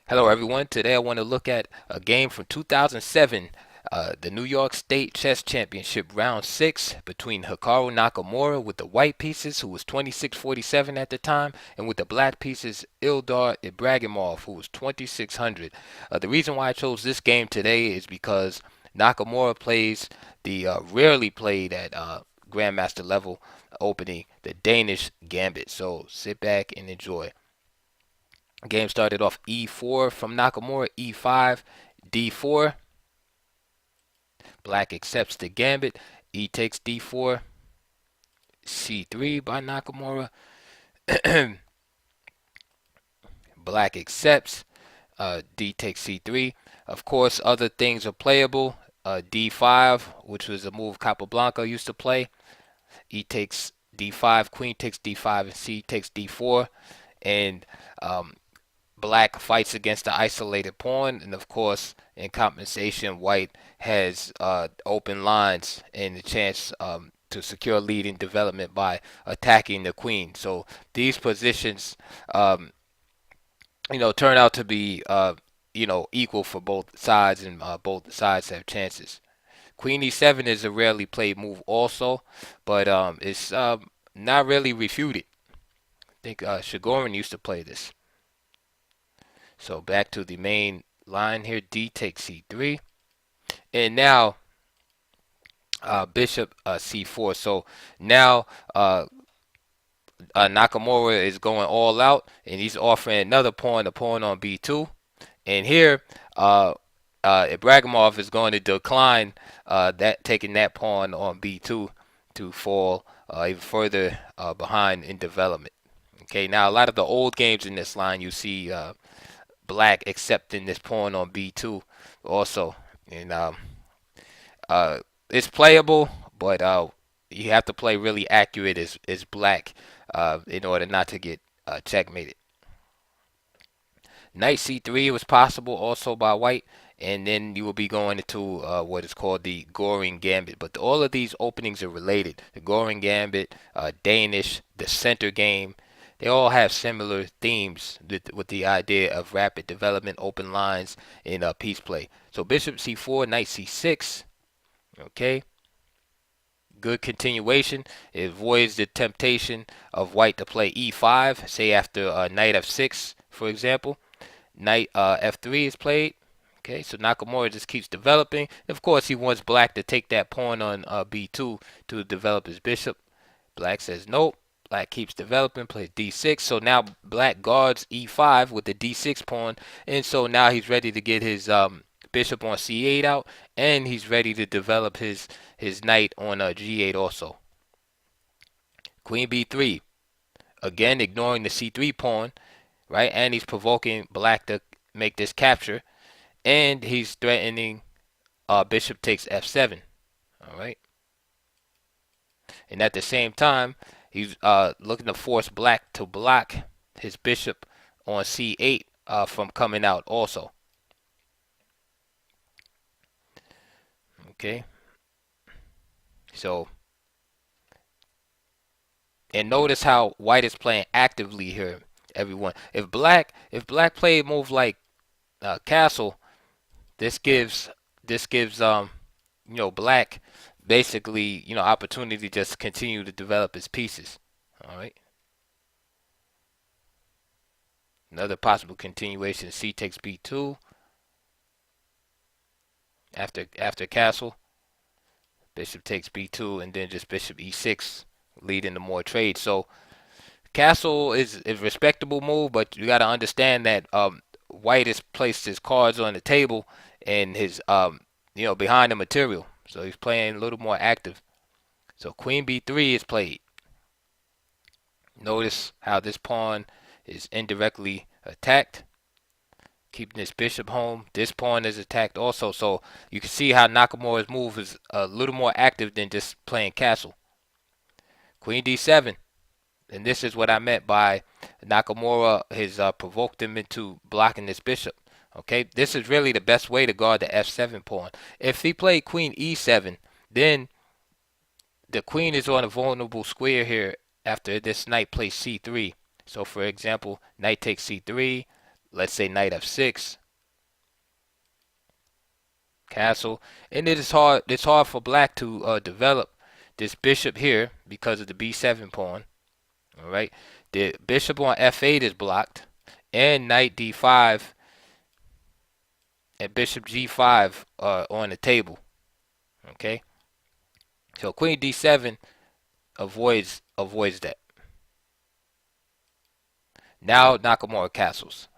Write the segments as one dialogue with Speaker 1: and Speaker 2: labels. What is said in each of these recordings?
Speaker 1: Hello, everyone. Today I want to look at a game from 2007, the New York State Chess Championship Round 6 between Hikaru Nakamura with the white pieces, who was 2647 at the time, and with the black pieces, Ildar Ibragimov, who was 2600. The reason why I chose this game today is because Nakamura plays the rarely played at Grandmaster level opening, the Danish Gambit. So sit back and enjoy. Game started off e4 from Nakamura, e5, d4. Black accepts the gambit. E takes d4, c3 by Nakamura. Black accepts. D takes c3. Of course, other things are playable. D5, which was a move Capablanca used to play. E takes d5, queen takes d5, and c takes d4. And Black fights against the isolated pawn, and of course, in compensation, White has open lines and the chance to secure lead in development by attacking the queen. So these positions, um, turn out to be, equal for both sides, and both sides have chances. Queen e7 is a rarely played move, also, but it's not really refuted. I think Shigorin used to play this. So back to the main line here. D takes c3. And now bishop c4. So now Nakamura is going all out, and he's offering another pawn, a pawn on b2. And here Ibragimov is going to decline that, taking that pawn on b2 to fall even further behind in development. Okay, now a lot of the old games in this line, you see Black accepting this pawn on b2 also, and uh, it's playable, but you have to play really accurate as Black in order not to get checkmated. Knight c3 was possible also by White, and then you will be going into what is called the Goring Gambit. But all of these openings are related. The Goring Gambit, Danish, the center game, they all have similar themes with the idea of rapid development, open lines, and piece play. So bishop c4, knight c6. Okay, good continuation. It avoids the temptation of White to play e5, say after knight f6, for example. Knight f3 is played. Okay, so Nakamura just keeps developing. Of course, he wants Black to take that pawn on b2 to develop his bishop. Black says nope. Black keeps developing, plays d6. So now Black guards e5 with the d6 pawn, and so now he's ready to get his bishop on c8 out, and he's ready to develop his knight on g8 also. Queen b3, again ignoring the c3 pawn, right? And he's provoking Black to make this capture, and he's threatening bishop takes f7. All right, and at the same time, he's looking to force Black to block his bishop on c8 from coming out also. Okay, so and notice how White is playing actively here, everyone. If Black played a move like castle, this gives Black basically opportunity to just continue to develop his pieces. All right. Another possible continuation: C takes B2 after castle. Bishop takes B2, and then just bishop E6, leading to more trade. So castle is a respectable move, but you got to understand that White has placed his cards on the table and his behind the material. So he's playing a little more active. So Queen B3 is played. Notice how this pawn is indirectly attacked, keeping this bishop home. This pawn is attacked also. So you can see how Nakamura's move is a little more active than just playing castle. Queen D7. And this is what I meant by Nakamura has provoked him into blocking this bishop. Okay, this is really the best way to guard the f7 pawn. If he played queen e7, then the queen is on a vulnerable square here after this knight plays c3. So for example, knight takes c3, let's say knight f6, castle, and it's hard for black to develop this bishop here because of the b7 pawn. All right, the bishop on f8 is blocked, and knight d5 and bishop g5 are on the table. Okay, so queen d7 avoids that. Now Nakamura castles.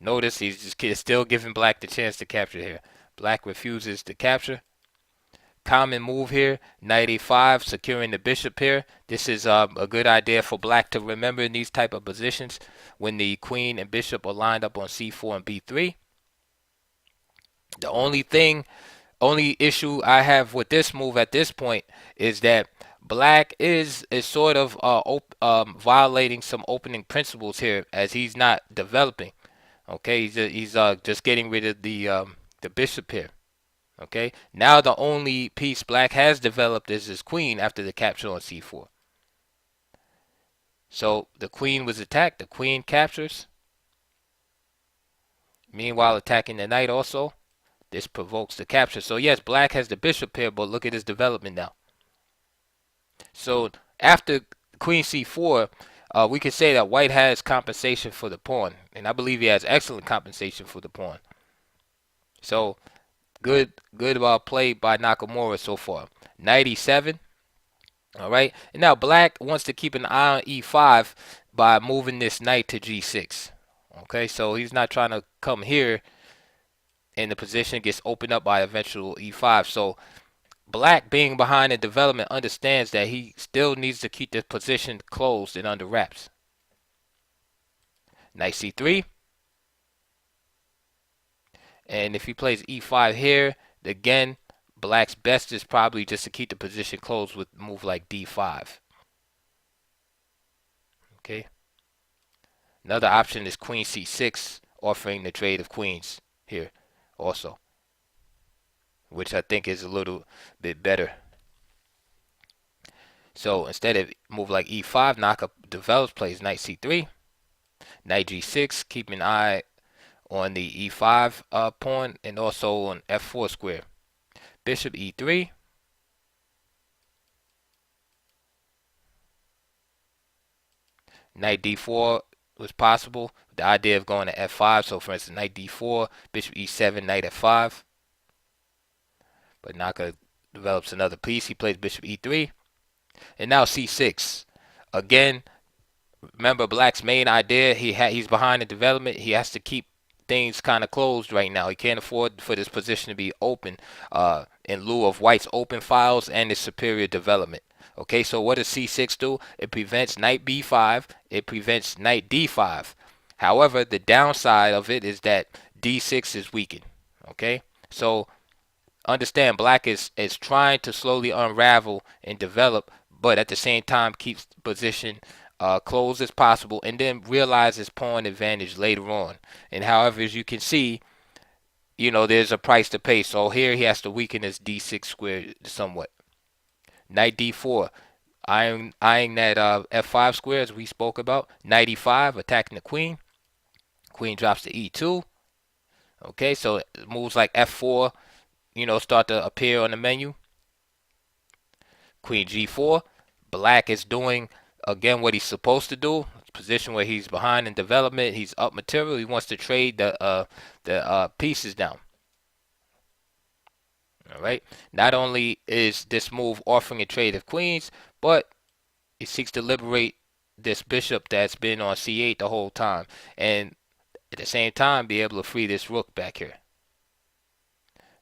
Speaker 1: Notice he's still giving black the chance to capture here. Black refuses to capture. Common move here, knight e5, securing the bishop here. This is a good idea for black to remember in these type of positions when the queen and bishop are lined up on c4 and b3. The only issue I have with this move at this point is that black is sort of violating some opening principles here as he's not developing. Okay, he's just getting rid of the bishop here. Okay, now the only piece black has developed is his queen after the capture on c4. So the queen was attacked, the queen captures. Meanwhile, attacking the knight also. This provokes the capture. So yes, black has the bishop here, but look at his development now. So after queen c4, we can say that white has compensation for the pawn, and I believe he has excellent compensation for the pawn. So good play by Nakamura so far. Knight e7. All right, and now black wants to keep an eye on e5 by moving this knight to g6. Okay, so he's not trying to come here, and the position gets opened up by eventual e5. So black, being behind in development, understands that he still needs to keep the position closed and under wraps. Knight c3. And if he plays e5 here, again, black's best is probably just to keep the position closed with a move like d5. Okay. Another option is queen c6, offering the trade of queens here also, which I think is a little bit better. So instead of move like e5, Naka develops, plays knight c3, knight g6, keep an eye on the e5 pawn, and also on f4 square. Bishop e3. Knight d4 was possible. The idea of going to f5. So for instance, knight d4, bishop e7, knight f5. But Naka develops another piece. He plays bishop e3. And now c6. Again, remember black's main idea. He's behind in development. He has to keep things kind of closed right now. He can't afford for this position to be open in lieu of white's open files and his superior development. Okay, so what does c6 do? It prevents knight b5. It prevents knight d5. However, the downside of it is that d6 is weakened. Okay, so understand black is trying to slowly unravel and develop, but at the same time keeps position close as possible, and then realize his pawn advantage later on. And however, as you can see, there's a price to pay. So here he has to weaken his d6 square somewhat. Knight d4, eyeing that f5 square as we spoke about. Knight e5, attacking the queen. Queen drops to e2. Okay, so moves like f4, start to appear on the menu. Queen g4. Black is doing again what he's supposed to do. Position where he's behind in development. He's up material. He wants to trade the pieces down. All right. Not only is this move offering a trade of queens, but it seeks to liberate this bishop that's been on c8 the whole time, and at the same time be able to free this rook back here.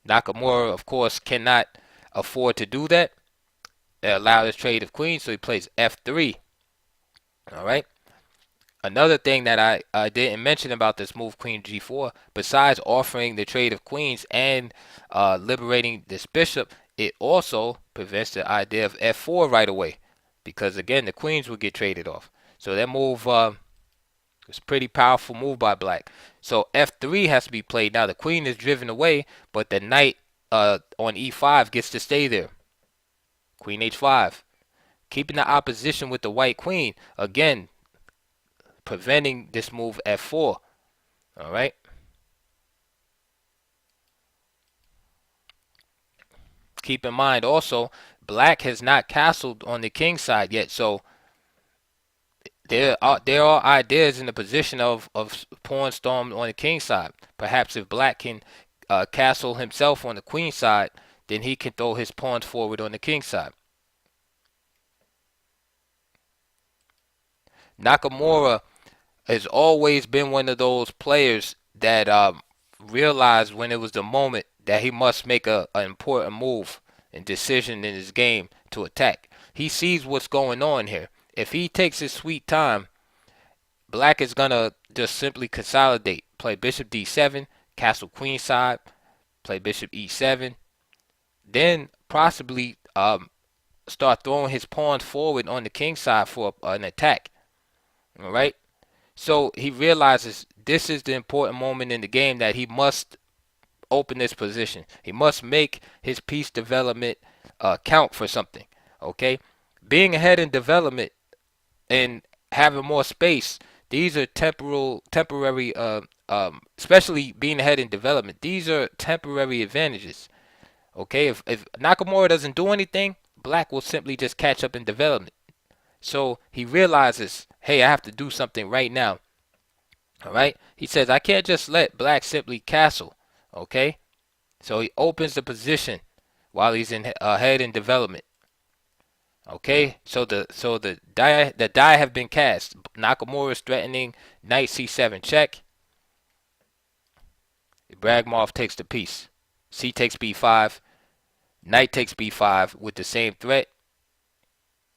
Speaker 1: Nakamura, of course, cannot afford to do that. Allow this trade of queens, so he plays f3. All right. Another thing that I didn't mention about this move, queen g4, besides offering the trade of queens and liberating this bishop, it also prevents the idea of f4 right away, because again the queens will get traded off. So that move was a pretty powerful move by black. So f3 has to be played. Now the queen is driven away, but the knight on e5 gets to stay there. Queen h5, keeping the opposition with the white queen, again preventing this move f4. All right. Keep in mind also, black has not castled on the king side yet, so there are ideas in the position of pawn storm on the king side. Perhaps if black can castle himself on the queen side, then he can throw his pawns forward on the king side. Nakamura has always been one of those players that realized when it was the moment that he must make an important move and decision in his game to attack. He sees what's going on here. If he takes his sweet time, black is gonna just simply consolidate. Play bishop d7, castle queen side, play bishop e7, then possibly start throwing his pawns forward on the king side for an attack. All right. So he realizes this is the important moment in the game that he must open this position. He must make his piece development count for something. Okay, being ahead in development and having more space. These are temporary. Especially being ahead in development. These are temporary advantages. Okay, if Nakamura doesn't do anything, black will simply just catch up in development. So he realizes, hey, I have to do something right now. All right. He says, I can't just let black simply castle. Okay. So he opens the position while he's in ahead in development. Okay. So the die have been cast. Nakamura is threatening knight c7 check. Bragmov takes the piece. C takes b5. Knight takes b5 with the same threat.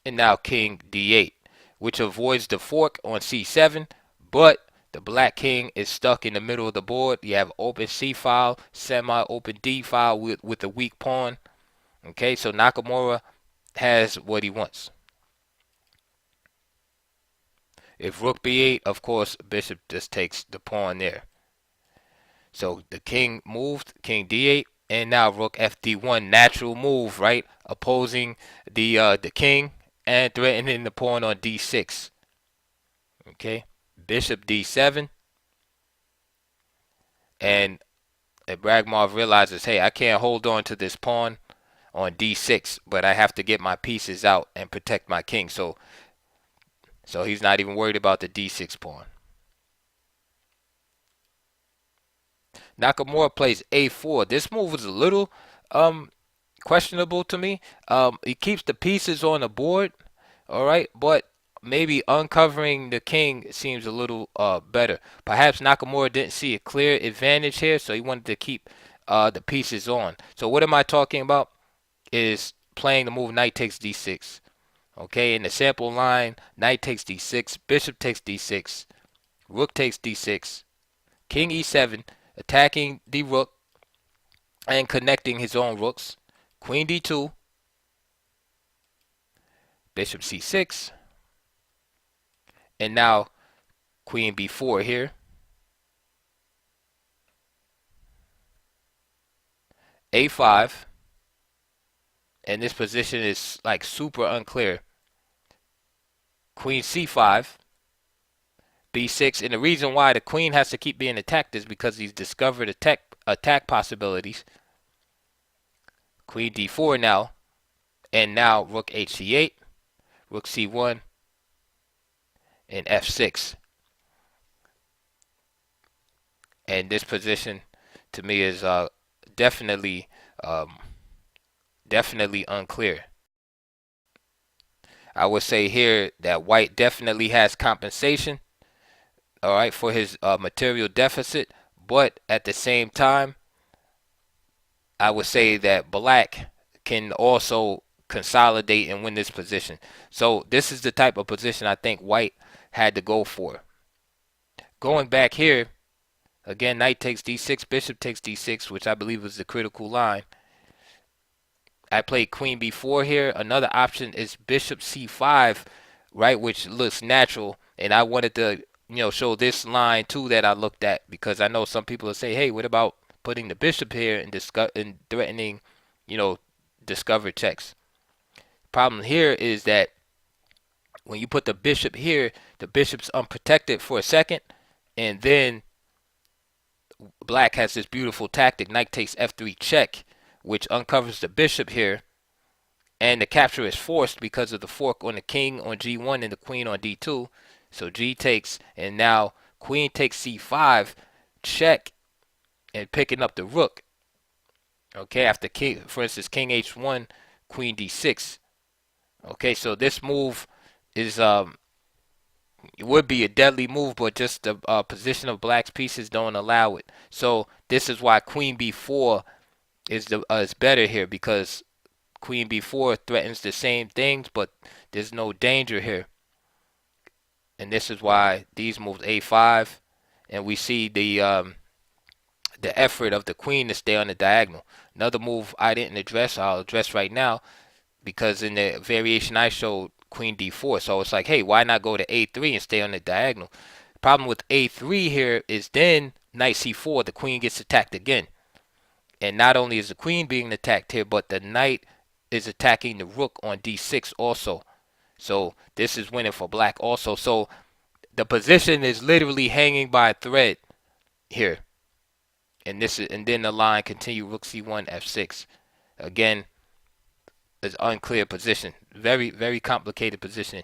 Speaker 1: And now king d8, which avoids the fork on c7, but the black king is stuck in the middle of the board. You have open c file, semi-open d file with a weak pawn. Okay, so Nakamura has what he wants. If rook b8, of course, bishop just takes the pawn there. So the king moved, king d8, and now rook fd1, natural move, right? Opposing the king and threatening the pawn on d6. Okay, bishop d7, and Bragmov realizes, hey, I can't hold on to this pawn on d6, but I have to get my pieces out and protect my king. So he's not even worried about the d6 pawn. Nakamura plays a4. This move is a little questionable to me. He keeps the pieces on the board, all right, but maybe uncovering the king seems a little better. Perhaps Nakamura didn't see a clear advantage here, so he wanted to keep the pieces on. So what am I talking about? Is playing the move knight takes d6. Okay, in the sample line, knight takes d6, bishop takes d6, rook takes d6, king e7, attacking the rook and connecting his own rooks, queen d2, bishop c6, and now queen b4 here. A5, and this position is like super unclear. Queen c5, b6, and the reason why the queen has to keep being attacked is because he's discovered attack possibilities. Queen d4 now, and now rook hc8, rook c1, and f6. And this position to me is definitely definitely unclear. I would say here that white definitely has compensation, all right, for his material deficit, but at the same time, I would say that black can also consolidate and win this position. So this is the type of position I think white had to go for. Going back here, again, knight takes d6, bishop takes d6, which I believe is the critical line. I played queen b4 here. Another option is bishop c5, right, which looks natural. And I wanted to, show this line too that I looked at, because I know some people will say, hey, what about putting the bishop here and threatening, discovered checks? Problem here is that when you put the bishop here, the bishop's unprotected for a second, and then black has this beautiful tactic. Knight takes f3 check, which uncovers the bishop here, and the capture is forced because of the fork on the king on g1 and the queen on d2. So g takes, and now queen takes c5, check, and picking up the rook. Okay, after king, for instance, king h1, queen d6. Okay, so this move is it would be a deadly move, but just the position of black's pieces don't allow it. So this is why queen b4 is better here, because queen b4 threatens the same things, but there's no danger here. And this is why these moves a5, and we see the effort of the queen to stay on the diagonal. Another move I didn't address, I'll address right now, because in the variation I showed queen d4. So it's like, hey, why not go to a3 and stay on the diagonal? Problem with a3 here is then knight c4, the queen gets attacked again. And not only is the queen being attacked here, but the knight is attacking the rook on d6 also. So this is winning for black also. So the position is literally hanging by a thread here. And this is, and then the line continue rook c1 f6. Again, it's unclear position. Very, very complicated position.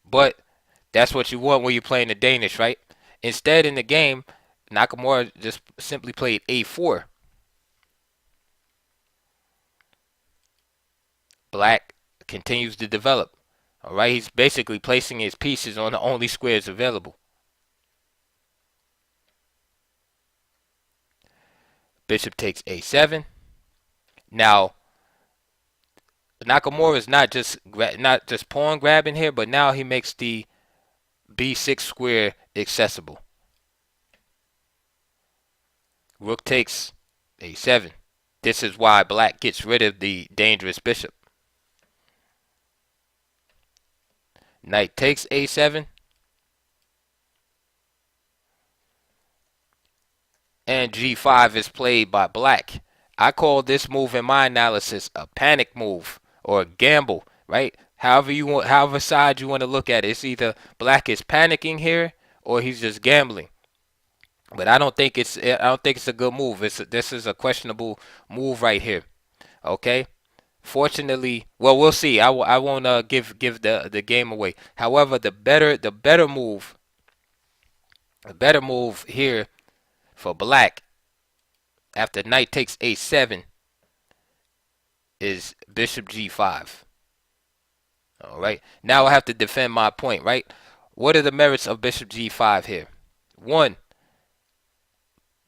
Speaker 1: But that's what you want when you're playing the Danish, right? Instead, in the game, Nakamura just simply played a4. Black continues to develop. All right, he's basically placing his pieces on the only squares available. Bishop takes a7. Now, Nakamura is not just pawn grabbing here, but now he makes the b6 square accessible. Rook takes a7. This is why black gets rid of the dangerous bishop. Knight takes a7. And g5 is played by black. I call this move in my analysis a panic move or a gamble, right? However side you want to look at it. It's either black is panicking here or he's just gambling. But I don't think it's a good move. This is a questionable move right here. Okay? Fortunately, well, we'll see. I won't give the game away. However, the better move here for black after knight takes a7 is bishop g5. All right. Now I have to defend my point, right? What are the merits of bishop g5 here? One,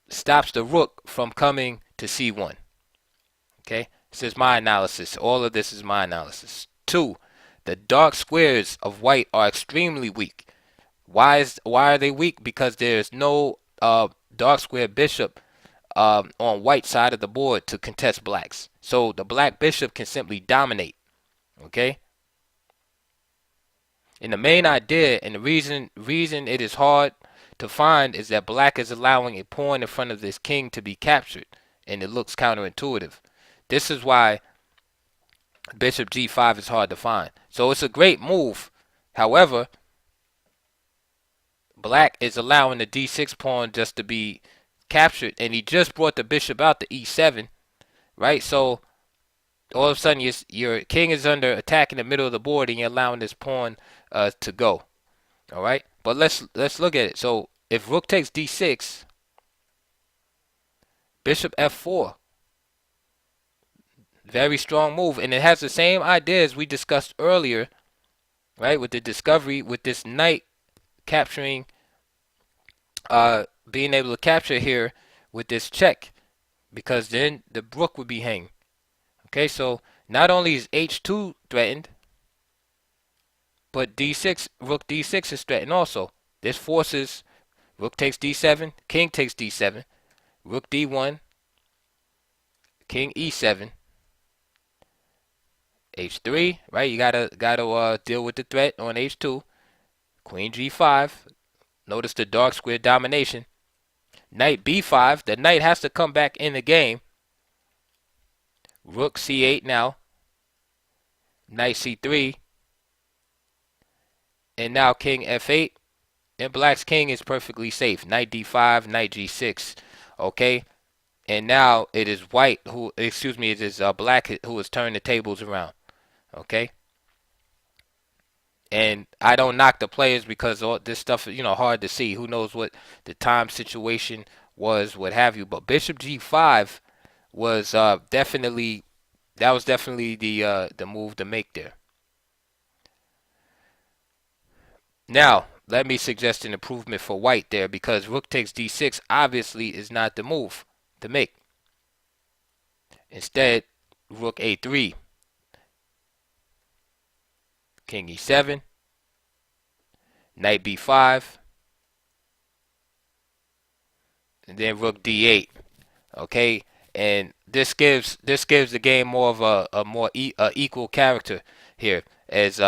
Speaker 1: stops the rook from coming to c1. Okay? This is my analysis. All of this is my analysis. Two, the dark squares of white are extremely weak. Why are they weak? Because there's no dark square bishop on white side of the board to contest blacks. So the black bishop can simply dominate. Okay? And the main idea and the reason it is hard to find is that black is allowing a pawn in front of this king to be captured, and it looks counterintuitive. This is why bishop g5 is hard to find. So it's a great move. However, black is allowing the d6 pawn just to be captured, and he just brought the bishop out to e7, right? So all of a sudden your king is under attack in the middle of the board, and you're allowing this pawn to go. All right, but let's look at it. So if rook takes d6, bishop f4, very strong move, and it has the same idea as we discussed earlier, right? With the discovery, with this knight capturing, being able to capture here with this check, because then the rook would be hanging. Okay, so not only is h2 threatened, but d6, rook d6 is threatened also. This forces rook takes d7, king takes d7, rook d1, king e7, h3, right? You gotta deal with the threat on h2. Queen g5. Notice the dark square domination. Knight b5. The knight has to come back in the game. Rook c8 now. Knight c3. And now king f8. and black's king is perfectly safe. Knight d5, knight g6. Okay, and now it is white who, excuse me, it is black who has turned the tables around. Okay, and I don't knock the players because all this stuff is, hard to see. Who knows what the time situation was, what have you. But bishop g5 was definitely, that was definitely the move to make there. Now, let me suggest an improvement for white there, because rook takes d6 obviously is not the move to make. Instead, rook a3, king e7, knight b5, and then rook d8. Okay, and this gives the game more of a more equal character here, as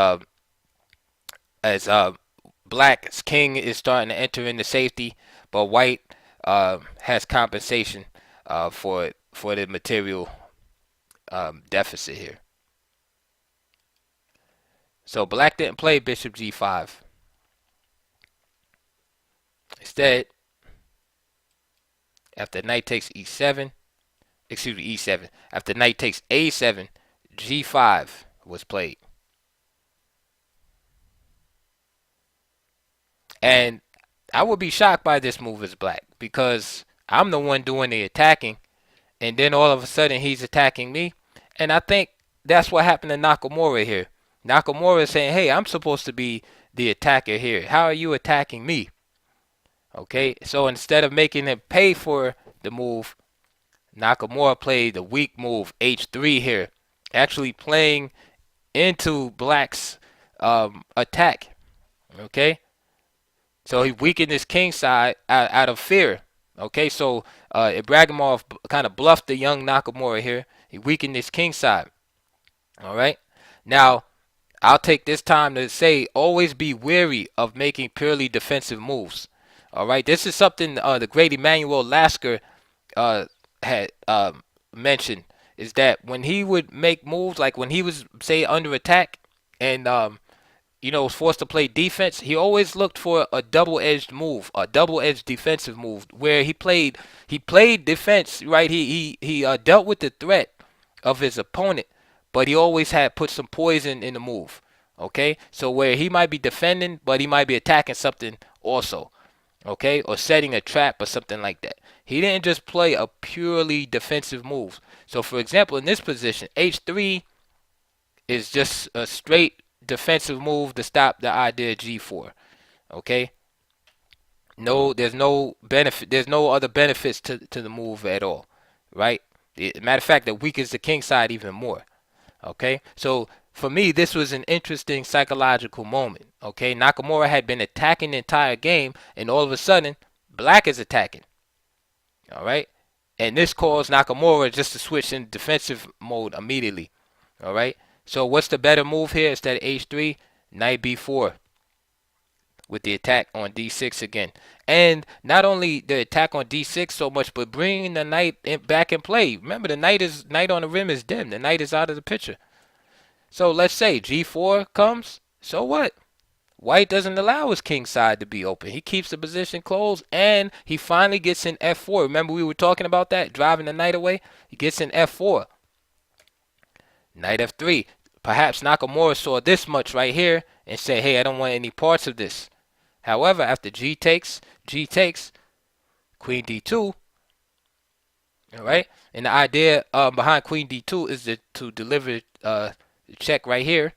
Speaker 1: black's king is starting to enter into safety, but white has compensation for the material deficit here. So black didn't play bishop g5. Instead, after knight takes e7, excuse me, e7, after knight takes a7, g5 was played. And I would be shocked by this move as black, because I'm the one doing the attacking, and then all of a sudden he's attacking me. And I think that's what happened to Nakamura here. Nakamura is saying, hey, I'm supposed to be the attacker here. How are you attacking me? Okay, so instead of making him pay for the move, Nakamura played the weak move, h3 here, actually playing into black's attack. Okay, so he weakened his king side out of fear. Okay, so Ibragimov kind of bluffed the young Nakamura here. He weakened his king side. All right, now I'll take this time to say, always be wary of making purely defensive moves. All right, this is something the great Emmanuel Lasker had mentioned, is that when he would make moves, like when he was, say, under attack and was forced to play defense, he always looked for a double-edged move, a double-edged defensive move, where he played defense, right? He dealt with the threat of his opponent, but he always had put some poison in the move. Okay, so where he might be defending, but he might be attacking something also. Okay, or setting a trap or something like that. He didn't just play a purely defensive move. So, for example, in this position, h3 is just a straight defensive move to stop the idea of g4. Okay, no, there's no benefit. There's no other benefits to the move at all, right? Matter of fact, it weakens the king side even more. Okay, so for me, this was an interesting psychological moment. Okay, Nakamura had been attacking the entire game, and all of a sudden, black is attacking. All right, and this caused Nakamura just to switch in defensive mode immediately. All right, so what's the better move here? Instead of h3, knight b4 with the attack on d6 again. And not only the attack on d6 so much, but bringing the knight back in play. Remember, the knight on the rim is dim. The knight is out of the picture. So let's say g4 comes. So what? White doesn't allow his king side to be open. He keeps the position closed, and he finally gets in f4. Remember, we were talking about that, driving the knight away? He gets in f4. Knight f3. Perhaps Nakamura saw this much right here and said, hey, I don't want any parts of this. However, after g takes, queen d2. All right, and the idea behind queen d2 is to deliver the check right here.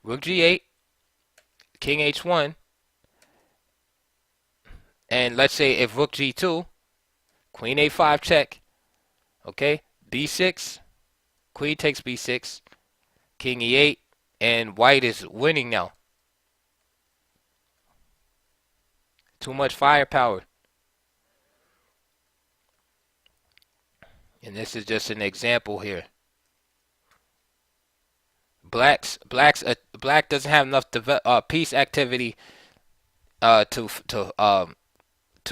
Speaker 1: Rook g8, king h1, and let's say if rook g2, queen a5 check. Okay, b6, queen takes b6, king e8, and white is winning now. Too much firepower. And this is just an example here. Black doesn't have enough piece activity to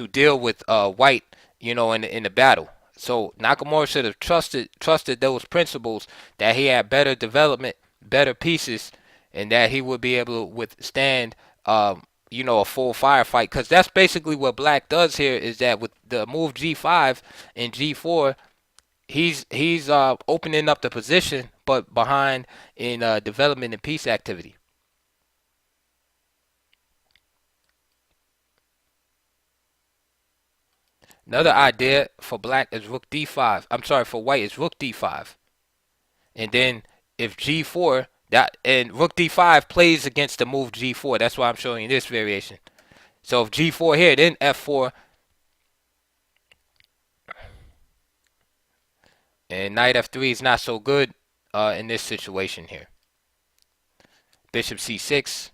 Speaker 1: deal with white, in the battle. So Nakamura should have trusted those principles, that he had better development, better pieces, and that he would be able to withstand a full firefight, because that's basically what black does here, is that with the move g5 and g4, he's opening up the position, but behind in development and peace activity. Another idea for black is rook d5. I'm sorry, for white is rook d5. And then if g4, that and rook d5 plays against the move g4. That's why I'm showing you this variation. So if g4 here, then f4, and knight f3 is not so good in this situation here. Bishop c6,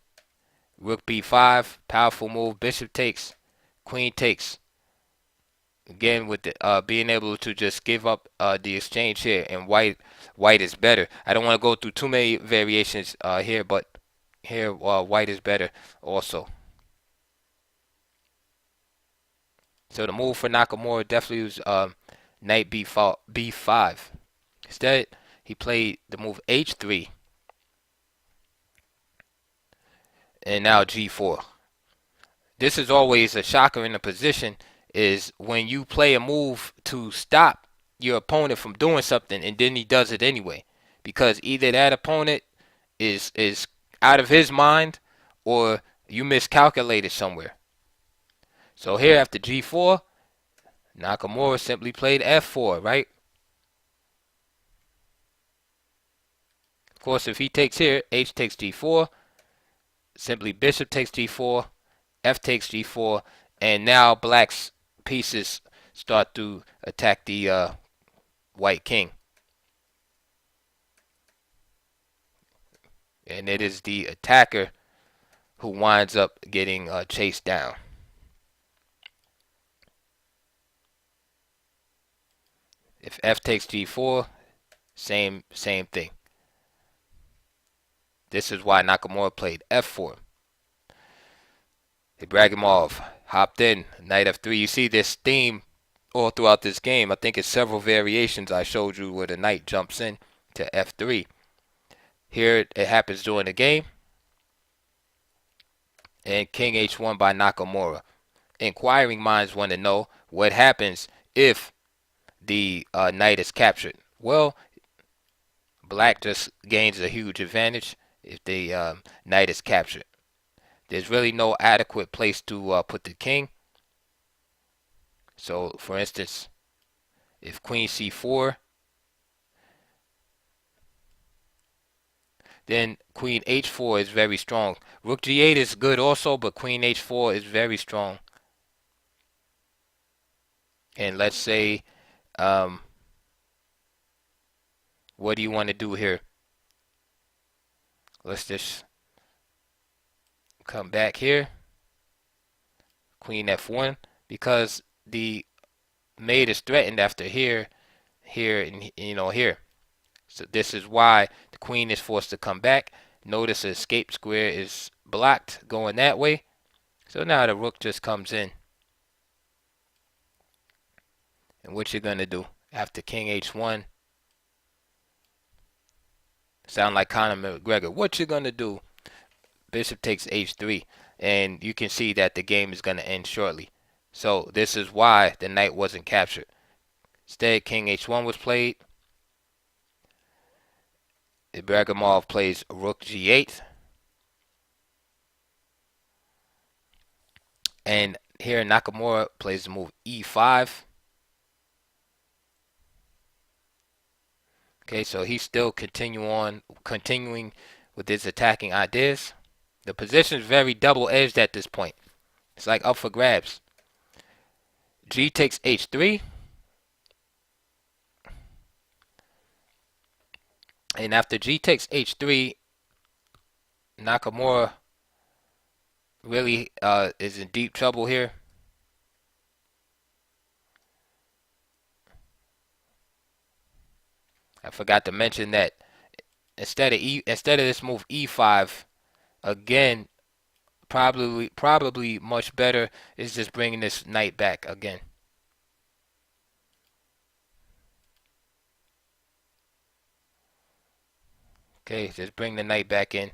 Speaker 1: rook b5, powerful move. Bishop takes, queen takes. Again, with being able to just give up the exchange here, and white is better. I don't want to go through too many variations here, but here white is better also. So the move for Nakamura definitely was knight b5. Instead, he played the move h3, and now g4. This is always a shocker in the position, is when you play a move to stop your opponent from doing something and then he does it anyway, because either that opponent is out of his mind or you miscalculated somewhere. So here after g4, Nakamura simply played f4, right? Of course, if he takes here, h takes g4, simply bishop takes g4, f takes g4, and now black's pieces start to attack the white king. And it is the attacker who winds up getting chased down. If f takes g4, same thing. This is why Nakamura played f4. Ibragimov hopped in, knight f3. You see this theme all throughout this game. I think it's several variations I showed you where the knight jumps in to f3. Here it happens during the game. And king h1 by Nakamura. Inquiring minds want to know what happens if the knight is captured. Well, black just gains a huge advantage if the knight is captured. There's really no adequate place to put the king. So, for instance, if queen c4, then queen h4 is very strong. Rook g8 is good also, but queen h4 is very strong. And let's say, what do you want to do here? Let's just come back here. Queen f1, because the mate is threatened after here, and here. So this is why the queen is forced to come back. Notice the escape square is blocked going that way. So now the rook just comes in. And what you're going to do after king h1, sound like Conor McGregor. What you're going to do, bishop takes h3. And you can see that the game is going to end shortly. So this is why the knight wasn't captured. Instead, king h1 was played. Ibragimov plays rook g8. And here Nakamura plays the move e5. Okay, so he's still continuing with his attacking ideas. The position is very double-edged at this point. It's like up for grabs. G takes h3. And after G takes h3, Nakamura really is in deep trouble here. I forgot to mention that instead of this move e5, again, probably much better is just bringing this knight back again. Okay, just bring the knight back in.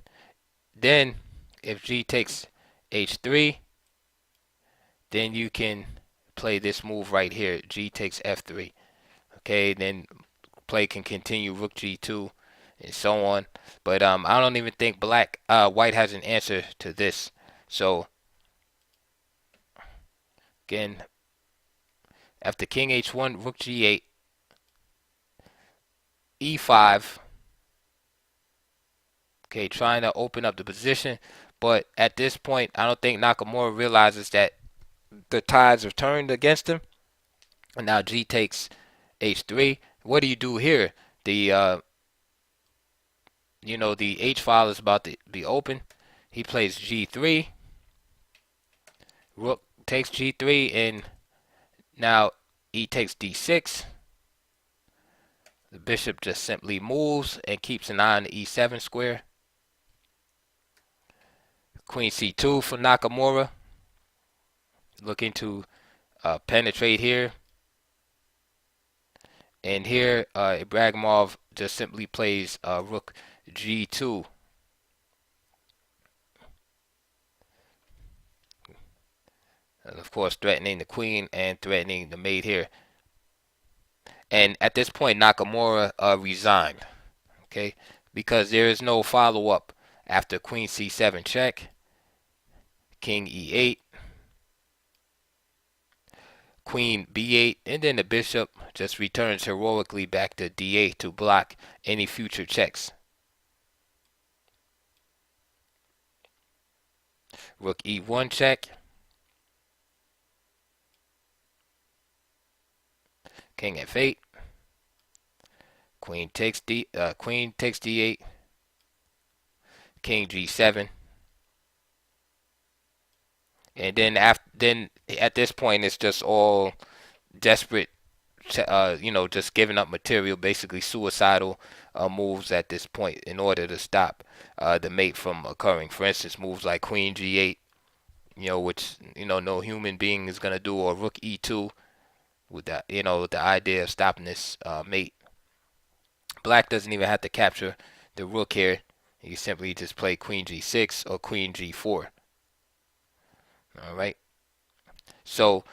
Speaker 1: Then, if G takes h3. Then you can play this move right here, g takes f3. Okay, then play can continue rook g2 and so on. But I don't even think white has an answer to this. So again, after king h1, rook g8, e5. Okay, trying to open up the position, but at this point, I don't think Nakamura realizes that the tides have turned against him. And now g takes h3. What do you do here? The the h file is about to be open. He plays g3. Rook takes g3, and now e takes d6. The bishop just simply moves and keeps an eye on the e7 square. Queen c2 for Nakamura. Looking to penetrate here. And here, Ibragimov just simply plays rook g2. And of course, threatening the queen and threatening the mate here. And at this point, Nakamura resigned. Okay, because there is no follow-up after queen c7 check, king e8, queen b8, and then the bishop just returns heroically back to d8 to block any future checks. Rook e1 check, king f8, queen takes d8, king g7, and then at this point it's just all desperate, just giving up material, basically suicidal moves at this point in order to stop the mate from occurring. For instance, moves like queen g8, which no human being is gonna do, or rook e2, with that, with the idea of stopping this mate. Black doesn't even have to capture the rook here. You simply just play queen g6 or queen g4. All right. So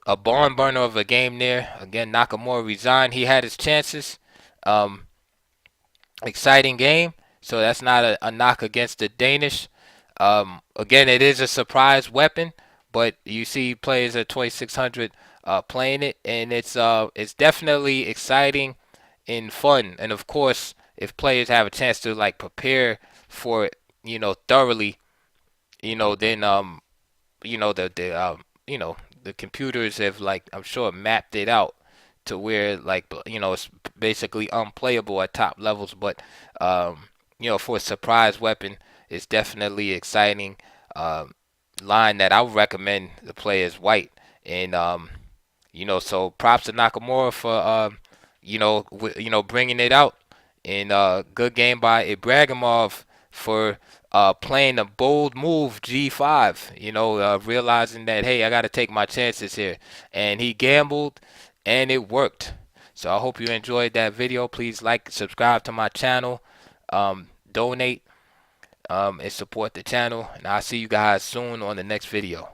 Speaker 1: a barn burner of a game there. Again, Nakamura resigned. He had his chances. Exciting game. So that's not a knock against the Danish. Again, it is a surprise weapon, but you see players at 2600 playing it, and it's definitely exciting and fun. And of course, if players have a chance to like prepare for it, thoroughly, then the computers have, like, I'm sure, mapped it out to where, like, it's basically unplayable at top levels. But for a surprise weapon, it's definitely exciting. Line that I would recommend to play is white. And so props to Nakamura for bringing it out. And good game by Ibragimov for playing a bold move, g5. Realizing that, hey, I got to take my chances here, and he gambled, and it worked. So I hope you enjoyed that video. Please like, subscribe to my channel, donate, and support the channel. And I'll see you guys soon on the next video.